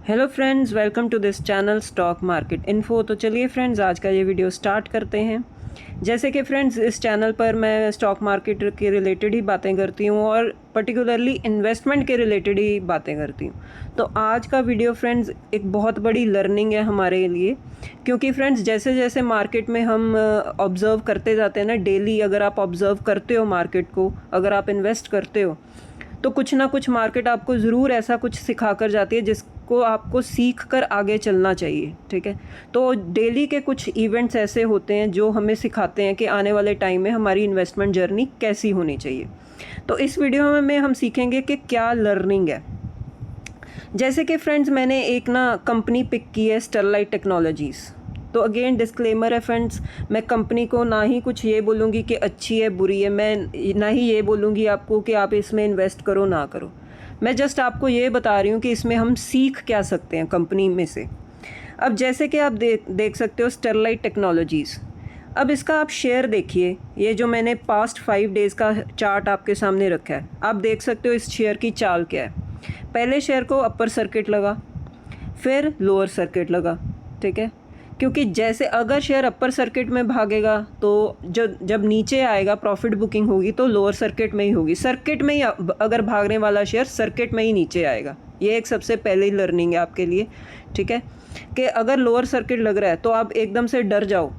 Hello friends, welcome to this channel stock market info. तो चलिए friends, आज का ये वीडियो स्टार्ट करते हैं। जैसे कि फ्रेंड्स, इस चैनल पर मैं स्टॉक मार्केट के रिलेटेड ही बातें करती हूँ और पर्टिकुलरली इन्वेस्टमेंट के रिलेटेड ही बातें करती हूँ। तो आज का वीडियो फ्रेंड्स एक बहुत बड़ी लर्निंग है हमारे लिए, क्योंकि फ्रेंड्स जैसे जैसे मार्केट में हम ऑब्ज़र्व करते जाते हैं ना, डेली अगर आप ऑब्ज़र्व करते हो मार्केट को, अगर आप इन्वेस्ट करते हो तो कुछ ना कुछ मार्केट आपको ज़रूर ऐसा कुछ सिखा कर जाती है जिसको आपको सीख कर आगे चलना चाहिए। ठीक है, तो डेली के कुछ इवेंट्स ऐसे होते हैं जो हमें सिखाते हैं कि आने वाले टाइम में हमारी इन्वेस्टमेंट जर्नी कैसी होनी चाहिए। तो इस वीडियो में हम सीखेंगे कि क्या लर्निंग है। जैसे कि फ्रेंड्स, मैंने एक ना कंपनी पिक की है, स्टरलाइट टेक्नोलॉजीज़। तो अगेन डिस्क्लेमर है फ्रेंड्स, मैं कंपनी को ना ही कुछ ये बोलूँगी कि अच्छी है बुरी है, मैं ना ही ये बोलूँगी आपको कि आप इसमें इन्वेस्ट करो ना करो। मैं जस्ट आपको ये बता रही हूँ कि इसमें हम सीख क्या सकते हैं कंपनी में से। अब जैसे कि आप देख सकते हो स्टरलाइट टेक्नोलॉजीज़। अब इसका आप शेयर देखिए, ये जो मैंने पास्ट 5 डेज़ का चार्ट आपके सामने रखा है, आप देख सकते हो इस शेयर की चाल क्या है। पहले शेयर को अपर सर्किट लगा, फिर लोअर सर्किट लगा। ठीक है, क्योंकि जैसे अगर शेयर अपर सर्किट में भागेगा तो जब नीचे आएगा प्रॉफिट बुकिंग होगी तो लोअर सर्किट में ही होगी। सर्किट में ही अगर भागने वाला शेयर सर्किट में ही नीचे आएगा। ये एक सबसे पहली लर्निंग है आपके लिए। ठीक है, कि अगर लोअर सर्किट लग रहा है तो आप एकदम से डर जाओ,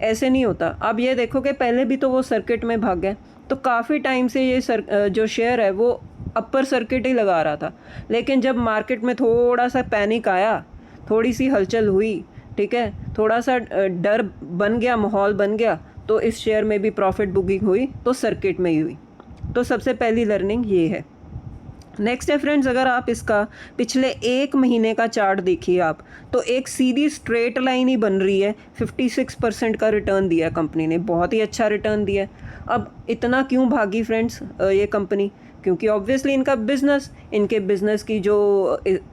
ऐसे नहीं होता। आप ये देखो कि पहले भी तो वो सर्किट में भाग गए, तो काफ़ी टाइम से ये जो शेयर है वो अपर सर्किट ही लगा रहा था। लेकिन जब मार्केट में थोड़ा सा पैनिक आया, थोड़ी सी हलचल हुई, ठीक है, थोड़ा सा डर बन गया, माहौल बन गया, तो इस शेयर में भी प्रॉफिट बुकिंग हुई तो सर्किट में ही हुई। तो सबसे पहली लर्निंग ये है। नेक्स्ट है फ्रेंड्स, अगर आप इसका पिछले 1 महीने का चार्ट देखिए आप, तो एक सीधी स्ट्रेट लाइन ही बन रही है। 56% का रिटर्न दिया है कंपनी ने, बहुत ही अच्छा रिटर्न दिया है। अब इतना क्यों भागी फ्रेंड्स ये कंपनी? क्योंकि ऑब्वियसली इनके बिज़नेस की जो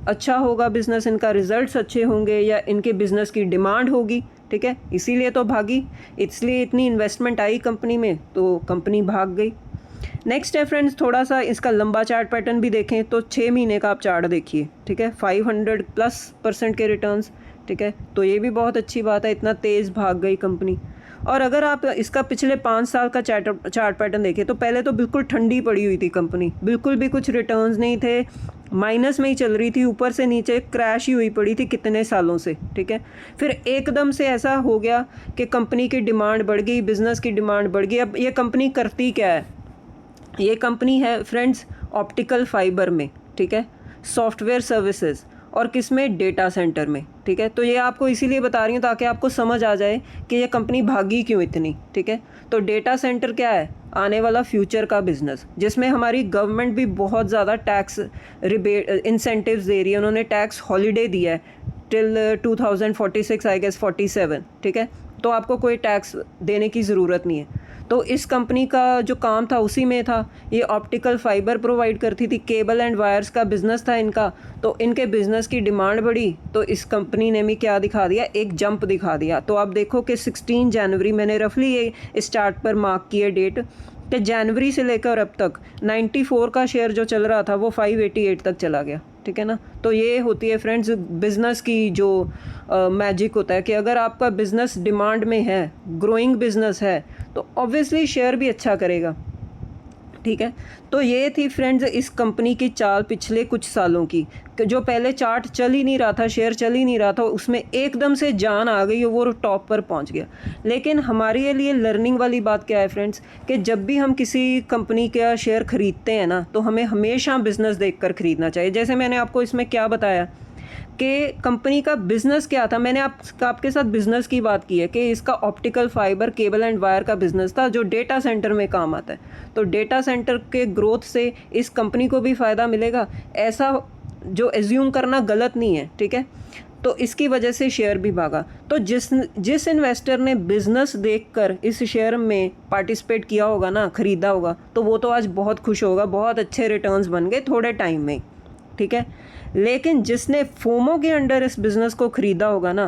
अच्छा होगा, बिज़नेस इनका रिजल्ट्स अच्छे होंगे या इनके बिज़नेस की डिमांड होगी। ठीक है, इसीलिए तो भागी, इसलिए इतनी इन्वेस्टमेंट आई कंपनी में, तो कंपनी भाग गई। नेक्स्ट है फ्रेंड्स, थोड़ा सा इसका लंबा चार्ट पैटर्न भी देखें तो 6 महीने का आप चार्ट देखिए। ठीक है, 500+ के रिटर्न्स। ठीक है, तो ये भी बहुत अच्छी बात है, इतना तेज़ भाग गई कंपनी। और अगर आप इसका पिछले 5 साल का चार्ट पैटर्न देखें तो पहले तो बिल्कुल ठंडी पड़ी हुई थी कंपनी, बिल्कुल भी कुछ रिटर्न्स नहीं थे, माइनस में ही चल रही थी, ऊपर से नीचे क्रैश ही हुई पड़ी थी कितने सालों से। ठीक है, फिर एकदम से ऐसा हो गया कि कंपनी की डिमांड बढ़ गई, बिज़नेस की डिमांड बढ़ गई। अब ये कंपनी करती क्या है? ये कंपनी है फ्रेंड्स ऑप्टिकल फाइबर में, ठीक है, सॉफ्टवेयर सर्विसेज, और किस में? डेटा सेंटर में। ठीक है, तो ये आपको इसीलिए बता रही हूँ ताकि आपको समझ आ जाए कि ये कंपनी भागी क्यों इतनी। ठीक है, तो डेटा सेंटर क्या है? आने वाला फ्यूचर का बिजनेस, जिसमें हमारी गवर्नमेंट भी बहुत ज़्यादा टैक्स रिबेट इंसेंटिव्स दे रही है। उन्होंने टैक्स हॉलीडे दिया है टिल 2046 आई गेस 47। ठीक है, तो आपको कोई टैक्स देने की ज़रूरत नहीं है। तो इस कंपनी का जो काम था उसी में था। ये ऑप्टिकल फाइबर प्रोवाइड करती थी, केबल एंड वायर्स का बिज़नेस था इनका। तो इनके बिज़नेस की डिमांड बढ़ी तो इस कंपनी ने भी क्या दिखा दिया? एक जंप दिखा दिया। तो आप देखो कि 16 जनवरी, मैंने रफली ये स्टार्ट पर मार्क किए डेट, कि जनवरी से लेकर अब तक 94 का शेयर जो चल रहा था वो 588 तक चला गया। ठीक है ना, तो ये होती है फ्रेंड्स बिज़नेस की जो मैजिक होता है कि अगर आपका बिज़नेस डिमांड में है, ग्रोइंग बिज़नेस है, तो ऑब्वियसली शेयर भी अच्छा करेगा। ठीक है, तो ये थी फ्रेंड्स इस कंपनी की चाल पिछले कुछ सालों की, कि जो पहले चार्ट चल ही नहीं रहा था, शेयर चल ही नहीं रहा था, उसमें एकदम से जान आ गई और वो टॉप पर पहुंच गया। लेकिन हमारे लिए लर्निंग वाली बात क्या है फ्रेंड्स, कि जब भी हम किसी कंपनी का शेयर खरीदते हैं ना, तो हमें हमेशा बिज़नेस देखकर ख़रीदना चाहिए। जैसे मैंने आपको इसमें क्या बताया कि कंपनी का बिज़नेस क्या था, मैंने आपके साथ बिज़नेस की बात की है कि इसका optical fibre, cable and wire का बिज़नेस था जो डेटा सेंटर में काम आता है। तो डेटा सेंटर के ग्रोथ से इस कंपनी को भी फ़ायदा मिलेगा, ऐसा जो एज्यूम करना गलत नहीं है। ठीक है, तो इसकी वजह से शेयर भी भागा। तो जिस इन्वेस्टर ने बिज़नेस देखकर इस शेयर में पार्टिसिपेट किया होगा ना, ख़रीदा होगा, तो वो तो आज बहुत खुश होगा, बहुत अच्छे रिटर्न्स बन गए थोड़े टाइम में। ठीक है, लेकिन जिसने फोमो के अंडर इस बिज़नेस को ख़रीदा होगा ना,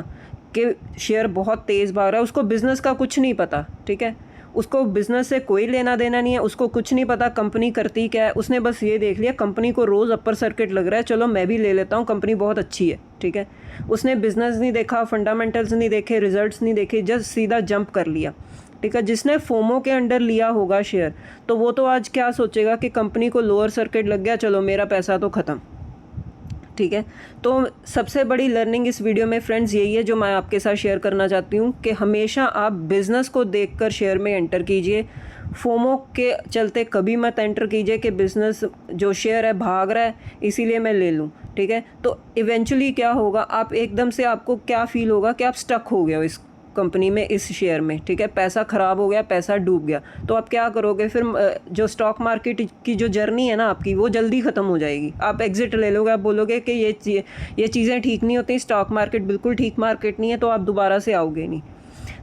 कि शेयर बहुत तेज़ भाग रहा है, उसको बिज़नेस का कुछ नहीं पता। ठीक है, उसको बिज़नेस से कोई लेना देना नहीं है, उसको कुछ नहीं पता कंपनी करती क्या है। उसने बस ये देख लिया कंपनी को रोज़ अपर सर्किट लग रहा है, चलो मैं भी ले लेता हूँ, कंपनी बहुत अच्छी है। ठीक है। उसने बिजनेस नहीं देखा, फंडामेंटल्स नहीं देखे, रिजल्ट्स नहीं देखे, जस्ट सीधा जंप कर लिया, ठीक है। जिसने फोमो के अंडर लिया होगा शेयर, तो वो तो आज क्या सोचेगा कि कंपनी को लोअर सर्किट लग गया, चलो मेरा पैसा तो ख़त्म, ठीक है। तो सबसे बड़ी लर्निंग इस वीडियो में फ्रेंड्स यही है जो मैं आपके साथ शेयर करना चाहती हूँ कि हमेशा आप बिज़नेस को देखकर शेयर में एंटर कीजिए। फोमो के चलते कभी मत एंटर कीजिए कि बिज़नेस जो शेयर है भाग रहा है इसीलिए मैं ले लूँ, ठीक है। तो इवेंचुअली क्या होगा, आप एकदम से आपको क्या फ़ील होगा कि आप स्टक हो गए हो इस कंपनी में, इस शेयर में, ठीक है। पैसा ख़राब हो गया, पैसा डूब गया, तो आप क्या करोगे फिर? जो स्टॉक मार्केट की जो जर्नी है ना आपकी, वो जल्दी ख़त्म हो जाएगी। आप एग्ज़िट ले लोगे, आप बोलोगे कि ये चीज़ें ठीक नहीं होती, स्टॉक मार्केट बिल्कुल ठीक मार्केट नहीं है, तो आप दोबारा से आओगे नहीं।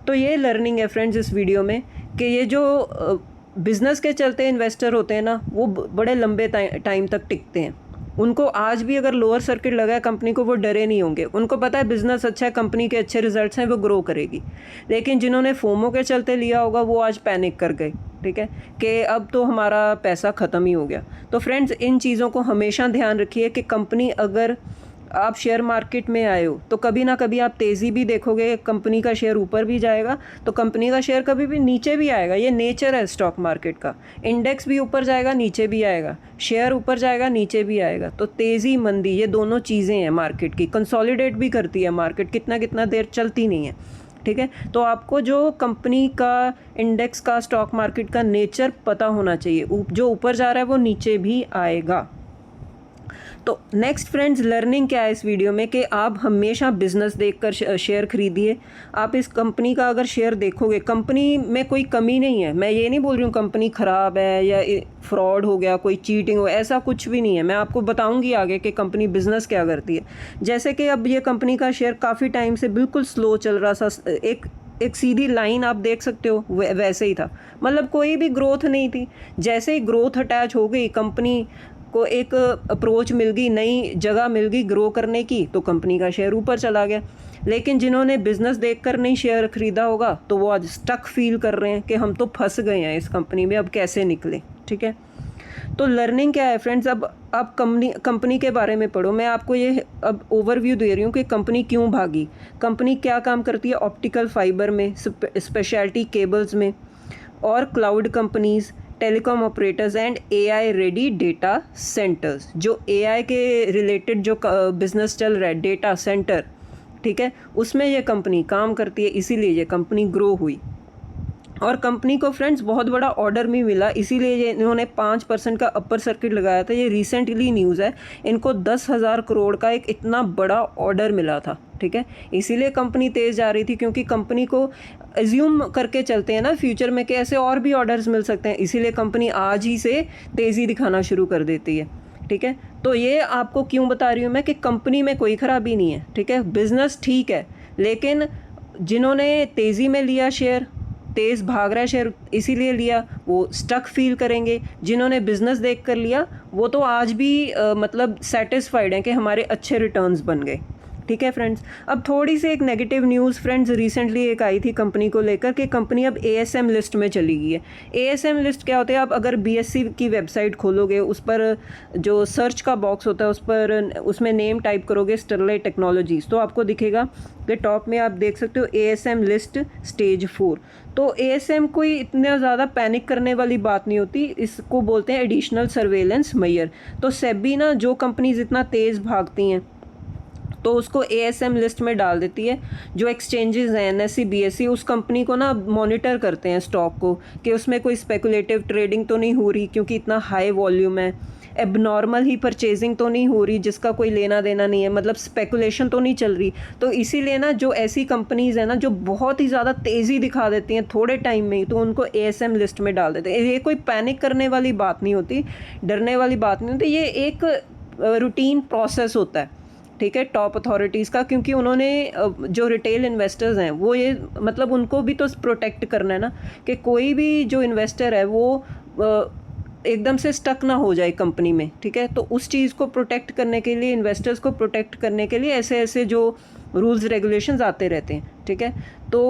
तो ये लर्निंग है फ्रेंड्स इस वीडियो में कि ये जो बिज़नेस के चलते इन्वेस्टर होते हैं ना, वो बड़े लंबे टाइम तक टिकते हैं। उनको आज भी अगर लोअर सर्किट लगा है कंपनी को, वो डरे नहीं होंगे। उनको पता है बिज़नेस अच्छा है, कंपनी के अच्छे रिजल्ट्स हैं, वो ग्रो करेगी। लेकिन जिन्होंने फोमो के चलते लिया होगा, वो आज पैनिक कर गए, ठीक है, कि अब तो हमारा पैसा ख़त्म ही हो गया। तो फ्रेंड्स इन चीज़ों को हमेशा ध्यान रखिए कि कंपनी, अगर आप शेयर मार्केट में आए हो तो कभी ना कभी आप तेज़ी भी देखोगे, कंपनी का शेयर ऊपर भी जाएगा तो कंपनी का शेयर कभी भी नीचे भी आएगा। ये नेचर है स्टॉक मार्केट का। इंडेक्स भी ऊपर जाएगा, नीचे भी आएगा, शेयर ऊपर जाएगा, नीचे भी आएगा। तो तेज़ी मंदी ये दोनों चीज़ें हैं मार्केट की। कंसोलिडेट भी करती है मार्केट, कितना देर चलती नहीं है, ठीक है। तो आपको जो कंपनी का, इंडेक्स का, स्टॉक मार्केट का नेचर पता होना चाहिए। जो ऊपर जा रहा है वो नीचे भी आएगा। तो नेक्स्ट फ्रेंड्स लर्निंग क्या है इस वीडियो में कि आप हमेशा बिज़नेस देखकर शेयर खरीदिए। आप इस कंपनी का अगर शेयर देखोगे, कंपनी में कोई कमी नहीं है। मैं ये नहीं बोल रही हूँ कंपनी ख़राब है या फ्रॉड हो गया, कोई चीटिंग हो, ऐसा कुछ भी नहीं है। मैं आपको बताऊंगी आगे कि कंपनी बिज़नेस क्या करती है। जैसे कि अब ये कंपनी का शेयर काफ़ी टाइम से बिल्कुल स्लो चल रहा था, एक सीधी लाइन आप देख सकते हो, वैसे ही था, मतलब कोई भी ग्रोथ नहीं थी। जैसे ही ग्रोथ अटैच हो गई, कंपनी को एक अप्रोच मिल गई, नई जगह मिल गई ग्रो करने की, तो कंपनी का शेयर ऊपर चला गया। लेकिन जिन्होंने बिज़नेस देखकर नहीं शेयर खरीदा होगा, तो वो आज स्टक फील कर रहे हैं कि हम तो फंस गए हैं इस कंपनी में, अब कैसे निकले, ठीक है। तो लर्निंग क्या है फ्रेंड्स, अब आप कंपनी के बारे में पढ़ो। मैं आपको ये अब ओवरव्यू दे रही हूँ कि कंपनी क्यों भागी, कंपनी क्या काम करती है ऑप्टिकल फाइबर में, स्पेशलिटी केबल्स में, और cloud companies, telecom operators and AI ready data centres. जो एआई के रिलेटेड जो बिज़नेस चल रहा है, डेटा सेंटर, ठीक है, उसमें ये कंपनी काम करती है, इसीलिए ये कंपनी ग्रो हुई। और कंपनी को फ्रेंड्स बहुत बड़ा ऑर्डर भी मिला, इसीलिए ये इन्होंने 5% का अपर सर्किट लगाया था। ये रिसेंटली न्यूज़ है, इनको 10,000 करोड़ का एक इतना बड़ा ऑर्डर मिला था, ठीक है। इसीलिए कंपनी तेज़ जा रही थी, क्योंकि कंपनी को एज्यूम करके चलते हैं ना फ्यूचर में कि ऐसे और भी ऑर्डर्स मिल सकते हैं, इसीलिए कंपनी आज ही से तेज़ी दिखाना शुरू कर देती है, ठीक है। तो ये आपको क्यों बता रही हूँ मैं कि कंपनी में कोई ख़राबी नहीं है, ठीक है। बिज़नेस ठीक है, लेकिन जिन्होंने तेज़ी में लिया शेयर, तेज़ भाग रहा है शेयर इसीलिए लिया, वो स्टक फील करेंगे। जिन्होंने बिज़नेस देख कर लिया, वो तो आज भी मतलब सेटिस्फाइड हैं कि हमारे अच्छे रिटर्न्स बन गए, ठीक है फ्रेंड्स। अब थोड़ी सी एक नेगेटिव न्यूज़ फ्रेंड्स रिसेंटली एक आई थी कंपनी को लेकर कि कंपनी अब ASM लिस्ट में चली गई है। ASM लिस्ट क्या होता है? आप अगर BSE की वेबसाइट खोलोगे, उस पर जो सर्च का बॉक्स होता है उस पर उसमें नेम टाइप करोगे स्टरलाइट टेक्नोलॉजीज़, तो आपको दिखेगा कि टॉप में आप देख सकते हो ASM लिस्ट स्टेज 4। तो ASM कोई इतना ज़्यादा पैनिक करने वाली बात नहीं होती, इसको बोलते हैं एडिशनल सर्वेलेंस मेजर। तो सेबी ना जो कंपनीज इतना तेज़ भागती हैं तो उसको ASM लिस्ट में डाल देती है। जो एक्सचेंजेस हैं NSE BSE उस कंपनी को ना मॉनिटर करते हैं स्टॉक को कि उसमें कोई स्पेकुलेटिव ट्रेडिंग तो नहीं हो रही, क्योंकि इतना हाई वॉल्यूम है, एबनॉर्मल ही परचेजिंग तो नहीं हो रही जिसका कोई लेना देना नहीं है, मतलब स्पेकुलेशन तो नहीं चल रही। तो इसीलिए ना जो ऐसी कंपनीज़ हैं ना जो बहुत ही ज़्यादा तेज़ी दिखा देती हैं थोड़े टाइम में ही, तो उनको ASM लिस्ट में डाल देते हैं। ये कोई पैनिक करने वाली बात नहीं होती, डरने वाली बात नहीं होती, ये एक रूटीन प्रोसेस होता है, ठीक है, टॉप अथॉरिटीज़ का। क्योंकि उन्होंने जो रिटेल इन्वेस्टर्स हैं वो ये मतलब उनको भी तो प्रोटेक्ट करना है ना, कि कोई भी जो इन्वेस्टर है वो एकदम से स्टक ना हो जाए कंपनी में, ठीक है। तो उस चीज़ को प्रोटेक्ट करने के लिए, इन्वेस्टर्स को प्रोटेक्ट करने के लिए ऐसे ऐसे जो रूल्स रेगुलेशंस आते रहते हैं, ठीक है। तो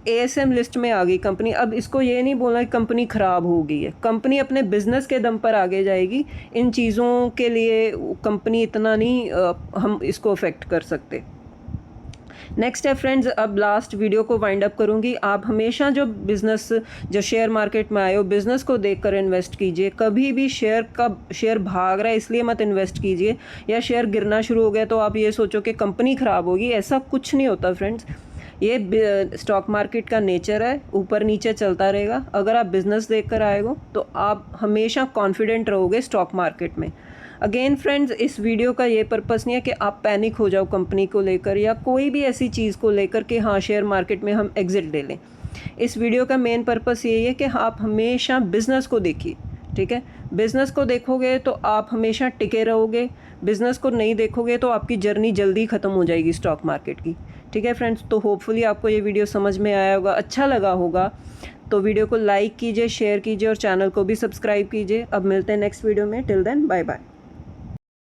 ASM लिस्ट में आ गई कंपनी। अब इसको ये नहीं बोलना कि कंपनी ख़राब हो गई है, कंपनी अपने बिजनेस के दम पर आगे जाएगी। इन चीज़ों के लिए कंपनी इतना नहीं हम इसको अफेक्ट कर सकते। नेक्स्ट है फ्रेंड्स, अब लास्ट वीडियो को वाइंड अप करूंगी। आप हमेशा जो बिज़नेस, जो शेयर मार्केट में आए हो, बिज़नेस को देखकर इन्वेस्ट कीजिए। कभी भी शेयर भाग रहा है इसलिए मत इन्वेस्ट कीजिए, या शेयर गिरना शुरू हो गया तो आप ये सोचो कि कंपनी ख़राब होगी। ऐसा कुछ नहीं होता फ्रेंड्स, ये स्टॉक मार्केट का नेचर है, ऊपर नीचे चलता रहेगा। अगर आप बिज़नेस देख कर आए हो तो आप हमेशा कॉन्फिडेंट रहोगे स्टॉक मार्केट में। अगेन फ्रेंड्स, इस वीडियो का ये पर्पस नहीं है कि आप पैनिक हो जाओ कंपनी को लेकर या कोई भी ऐसी चीज़ को लेकर कि हाँ शेयर मार्केट में हम एग्ज़िट ले लें। इस वीडियो का मेन पर्पस यही है कि आप हमेशा बिज़नेस को देखिए, ठीक है। बिज़नेस को देखोगे तो आप हमेशा टिके रहोगे, बिज़नेस को नहीं देखोगे तो आपकी जर्नी जल्दी ख़त्म हो जाएगी स्टॉक मार्केट की, ठीक है फ्रेंड्स। तो होपफुली आपको ये वीडियो समझ में आया होगा, अच्छा लगा होगा। तो वीडियो को लाइक कीजिए, शेयर कीजिए और चैनल को भी सब्सक्राइब कीजिए। अब मिलते हैं नेक्स्ट वीडियो में। Till then bye bye.